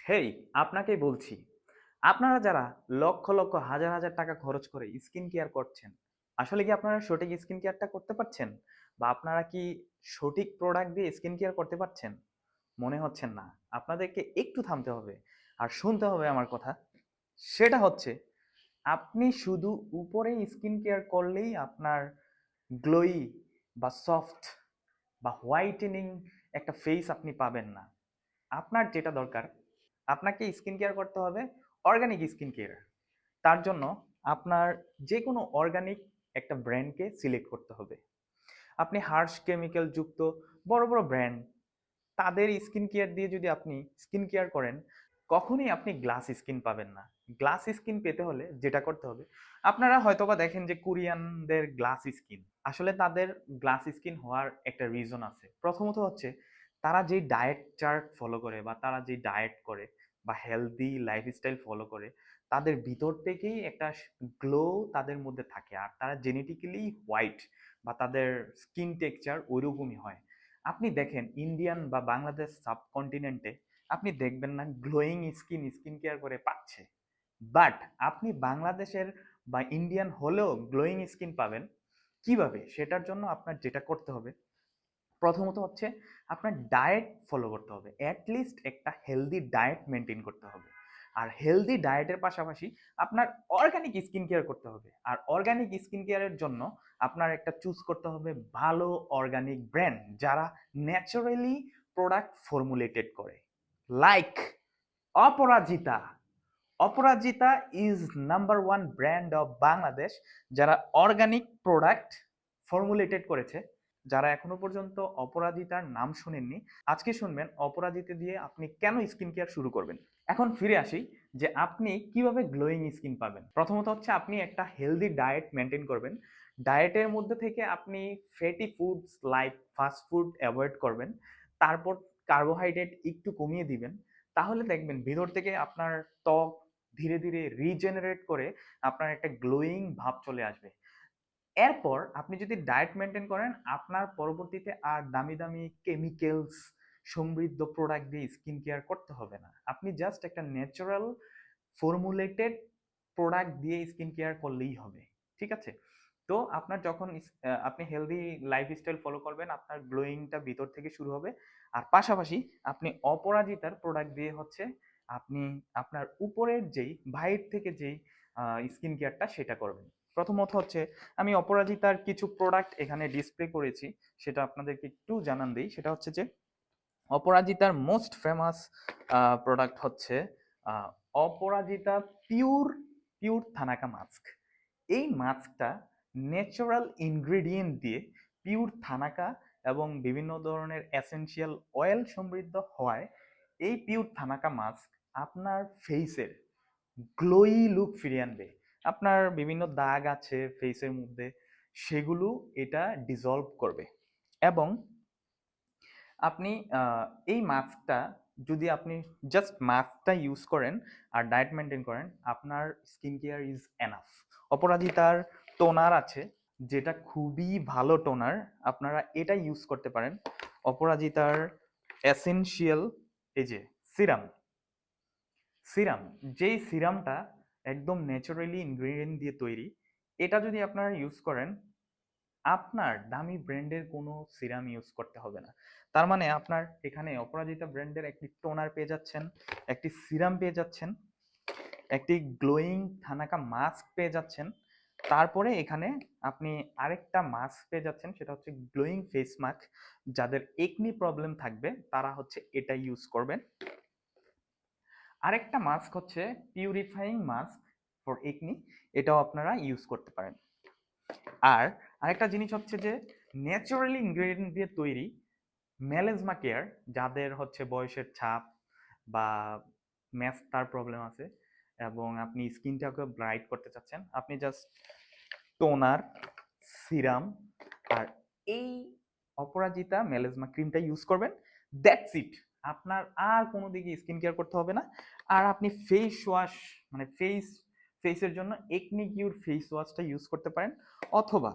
হেই, আপনাকেই বলছি। আপনারা যারা লক্ষ লক্ষ হাজার হাজার টাকা খরচ করে স্কিন কেয়ার করছেন, আসলে কি আপনারা সঠিক স্কিন কেয়ারটা করতে পারছেন? বা আপনারা কি সঠিক প্রোডাক্ট দিয়ে স্কিন কেয়ার করতে পারছেন? মনে হচ্ছেন না। আপনাদেরকে একটু থামতে হবে আর শুনতে হবে আমার কথা। সেটা হচ্ছে, আপনি শুধু উপরে স্কিন কেয়ার করলেই আপনার গ্লোয়ি বা সফট বা হোয়াইটেনিং একটা ফেস আপনি পাবেন না। আপনার যেটা দরকার, আপনাকে স্কিন কেয়ার করতে হবে অর্গানিক স্কিন কেয়ার। তার জন্য আপনার যে কোনো অর্গানিক একটা ব্র্যান্ডকে সিলেক্ট করতে হবে। আপনি হার্শ কেমিক্যাল যুক্ত বড় বড় ব্র্যান্ড, তাদের স্কিন কেয়ার দিয়ে যদি আপনি স্কিন কেয়ার করেন, কখনোই আপনি গ্লাস স্কিন পাবেন না। গ্লাস স্কিন পেতে হলে যেটা করতে হবে, আপনারা হয়তোবা দেখেন যে কোরিয়ানদের গ্লাস স্কিন, আসলে তাদের গ্লাস স্কিন হওয়ার একটা রিজন আছে। প্রথমত হচ্ছে তারা যে ডায়েট চার্ট ফলো করে বা তারা যে ডায়েট করে বা হেলদি লাইফস্টাইল ফলো করে, তাদের ভিতর থেকেই একটা গ্লো তাদের মধ্যে থাকে, আর তারা জেনেটিক্যালি হোয়াইট বা তাদের স্কিন টেক্সচার ওইরকমই হয়। আপনি দেখেন ইন্ডিয়ান বা বাংলাদেশ সাবকন্টিনেন্টে আপনি দেখবেন না গ্লোয়িং স্কিন কেয়ার করে পাচ্ছে। বাট আপনি বাংলাদেশের বা ইন্ডিয়ান হলেও গ্লোয়িং স্কিন পাবেন কিভাবে? সেটার জন্য আপনার যেটা করতে হবে, প্রথমত হচ্ছে আপনার ডায়েট ফলো করতে হবে। অ্যাটলিস্ট একটা হেলদি ডায়েট মেনটেন করতে হবে। আর হেলদি ডায়েটের পাশাপাশি আপনার অর্গানিক স্কিন কেয়ার করতে হবে। আর অর্গানিক স্কিন কেয়ারের জন্য আপনার একটা চুজ করতে হবে ভালো অর্গানিক ব্র্যান্ড, যারা ন্যাচারালি প্রোডাক্ট ফর্মুলেটেড করে। Like Aparajita. Aparajita is number one brand of Bangladesh, যারা অর্গানিক প্রোডাক্ট ফর্মুলেটেড করেছে। যারা এখনো পর্যন্ত অপরাজিতার নাম শুনেননি, আজকে শুনবেন অপরাজিতা দিয়ে আপনি কেন স্কিন কেয়ার শুরু করবেন। এখন ফিরে আসি যে আপনি কিভাবে গ্লোয়িং স্কিন পাবেন। প্রথমত হচ্ছে আপনি একটা হেলদি ডায়েট মেনটেন করবেন। ডায়েটের মধ্যে থেকে আপনি fatty foods like fast food avoid করবেন। তারপর কার্বোহাইড্রেট একটু কমিয়ে দিবেন। তাহলে দেখবেন ভিতর থেকে আপনার ত্বক ধীরে ধীরে রিজেনারেট করে আপনার একটা গ্লোয়িং ভাব চলে আসবে। এরপর আপনি যদি ডায়েট মেনটেন করেন, আপনার পরবর্তীতে আর দামি দামি কেমিক্যালস সমৃদ্ধ প্রোডাক্ট দিয়ে স্কিন কেয়ার করতে হবে না। আপনি জাস্ট একটা ন্যাচারাল ফর্মুলেটেড প্রোডাক্ট দিয়ে স্কিন কেয়ার করলেই হবে। ঠিক আছে? তো আপনার যখন আপনি হেলদি লাইফস্টাইল ফলো করবেন, আপনার গ্লোয়িংটা ভিতর থেকে শুরু হবে। আর পাশাপাশি আপনি অপরাজিতার প্রোডাক্ট দিয়ে হচ্ছে আপনি আপনার উপরের যেই বাইর থেকে যেই স্কিন কেয়ারটা সেটা করবেন। প্রথমত হচ্ছে আমি অপরাজিতার কিছু প্রোডাক্ট এখানে ডিসপ্লে করেছি, সেটা আপনাদেরকে একটু জানান দিই। সেটা হচ্ছে যে অপরাজিতার মোস্ট ফেমাস প্রোডাক্ট হচ্ছে আহ, অপরাজিতা পিওর পিওর থানাকা মাস্ক। এই মাস্কটা ন্যাচারাল ইনগ্রেডিয়েন্ট দিয়ে পিওর থানাকা এবং বিভিন্ন ধরনের এসেনশিয়াল অয়েল সমৃদ্ধ হওয়ায় এই পিওর থানাকা মাস্ক আপনার ফেসের গ্লোই লুক ফিরিয়ে আনবে। আপনার বিভিন্ন দাগ আছে ফেসের মধ্যে, সেগুলো এটা ডিসলভ করবে। এবং আপনি এই মাস্কটা, যদি আপনি জাস্ট মাস্কটা ইউজ করেন আর ডায়েট মেনটেন করেন, আপনার স্কিন কেয়ার ইজ এনাফ। অপরাজিতার টোনার আছে, যেটা খুবই ভালো টোনার, আপনারা এটা ইউজ করতে পারেন। অপরাজিতার এসেনশিয়াল এই যে সিরাম, সিরাম যেই সিরামটা একদম ন্যাচারালি ইনগ্রেডিয়েন্ট দিয়ে তৈরি, এটা যদি আপনারা ইউজ করেন, আপনার দামি ব্র্যান্ডের কোনো সিরাম ইউজ করতে হবে না। তার মানে আপনার এখানে অপরাজিতা ব্র্যান্ডের একটি টোনার পেয়ে যাচ্ছেন, একটি সিরাম পেয়ে যাচ্ছেন, একটি গ্লোয়িং থানাকা মাস্ক পেয়ে যাচ্ছেন। তারপরে এখানে আপনি আরেকটা মাস্ক পেয়ে যাচ্ছেন, সেটা হচ্ছে গ্লোয়িং ফেস মাস্ক। যাদের একনি প্রবলেম থাকবে তারা হচ্ছে এটা ইউজ করবেন। আরেকটা মাস্ক হচ্ছে পিউরিফাইং মাস্ক ফর একনি, এটাও আপনারা ইউজ করতে পারেন। আর আরেকটা জিনিস হচ্ছে যে ন্যাচারালি ইনগ্রেডিয়েন্ট দিয়ে তৈরি মেলেজমা কেয়ার, যাদের হচ্ছে বয়সের ছাপ বা ম্যাস্টার প্রবলেম আছে এবং আপনি স্কিনটাকে ব্রাইট করতে চাচ্ছেন, আপনি জাস্ট টোনার, সিরাম আর এই অপরাজিতা মেলেজমা ক্রিমটা ইউজ করবেন। That's it. আপনার আর কোনো দিকে স্কিন কেয়ার করতে হবে না। আর আপনি ফেস ওয়াশ, মানে ফেসের জন্য একনি কিউর ফেস ওয়াশটা ইউজ করতে পারেন, অথবা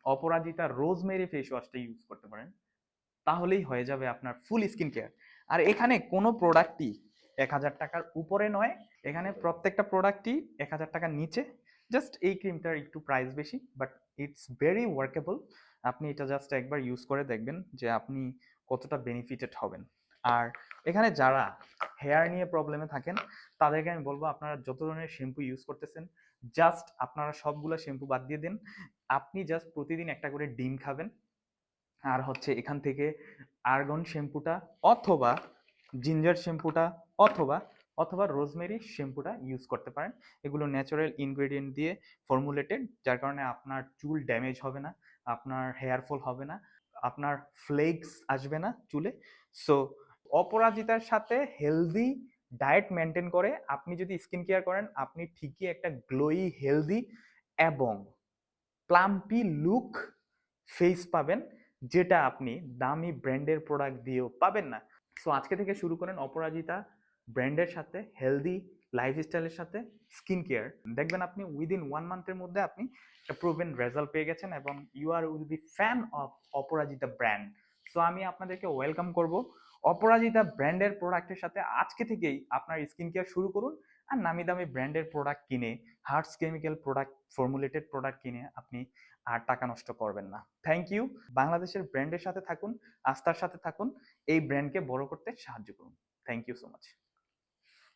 অপরাজিতা রোজমেরি ফেস ওয়াশটা ইউজ করতে পারেন। তাহলেই হয়ে যাবে আপনার ফুল স্কিন কেয়ার। আর এখানে কোনো প্রোডাক্টই 1000 টাকার উপরে নয়, এখানে প্রত্যেকটা প্রোডাক্টই 1000 টাকার নিচে। জাস্ট এই ক্রিমটার একটু প্রাইস বেশি, বাট ইটস ভেরি ওয়ার্কেবল। আপনি এটা জাস্ট একবার ইউজ করে দেখবেন যে আপনি কতটা বেনিফিটেড হবেন। আর এখানে যারা হেয়ার নিয়ে প্রবলেমে থাকেন তাদেরকে আমি বলবো, আপনারা যত ধরনের শ্যাম্পু ইউজ করতেছেন জাস্ট আপনারা সবগুলো শ্যাম্পু বাদ দিয়ে দিন। আপনি জাস্ট প্রতিদিন একটা করে ডিম খাবেন, আর হচ্ছে এখান থেকে আর্গন শ্যাম্পুটা অথবা জিঞ্জার শ্যাম্পুটা অথবা অথবা রোজমেরি শ্যাম্পুটা ইউজ করতে পারেন। এগুলো ন্যাচারাল ইনগ্রেডিয়েন্ট দিয়ে ফর্মুলেটেড, যার কারণে আপনার চুল ড্যামেজ হবে না, আপনার হেয়ার ফল হবে না, আপনার ফ্লেক্স আসবে না চুলে। সো অপরাজিতার সাথে হেলদি ডায়েট মেনটেন করে আপনি যদি স্কিন কেয়ার করেন, আপনি ঠিকই একটা গ্লোই, হেলদি এবং প্লাম্পি লুক ফেস পাবেন, যেটা আপনি দামি ব্র্যান্ডের প্রোডাক্ট দিয়েও পাবেন না। সো আজকে থেকে শুরু করেন অপরাজিতা ব্র্যান্ডের সাথে হেলদি লাইফস্টাইলের সাথে স্কিন কেয়ার। দেখবেন আপনি উইদিন 1 মান্থের মধ্যে আপনি একটা প্রুভেন রেজাল্ট পেয়ে গেছেন এবং you are will be fan of Aparajita brand. So আমি আপনাদেরকে ওয়েলকাম করব অপরাজিতা ব্র্যান্ডের প্রোডাক্টের সাথে। আজকে থেকেই আপনার স্কিন কেয়ার শুরু করুন, আর নামি দামি ব্র্যান্ডের প্রোডাক্ট কিনে, harsh chemical product, formulated product কিনে আপনি আর টাকা নষ্ট করবেন না। Thank you. বাংলাদেশের ব্র্যান্ডের সাথে থাকুন, আস্থার সাথে থাকুন, এই ব্র্যান্ডকে বড় করতে সাহায্য করুন। Thank you so much.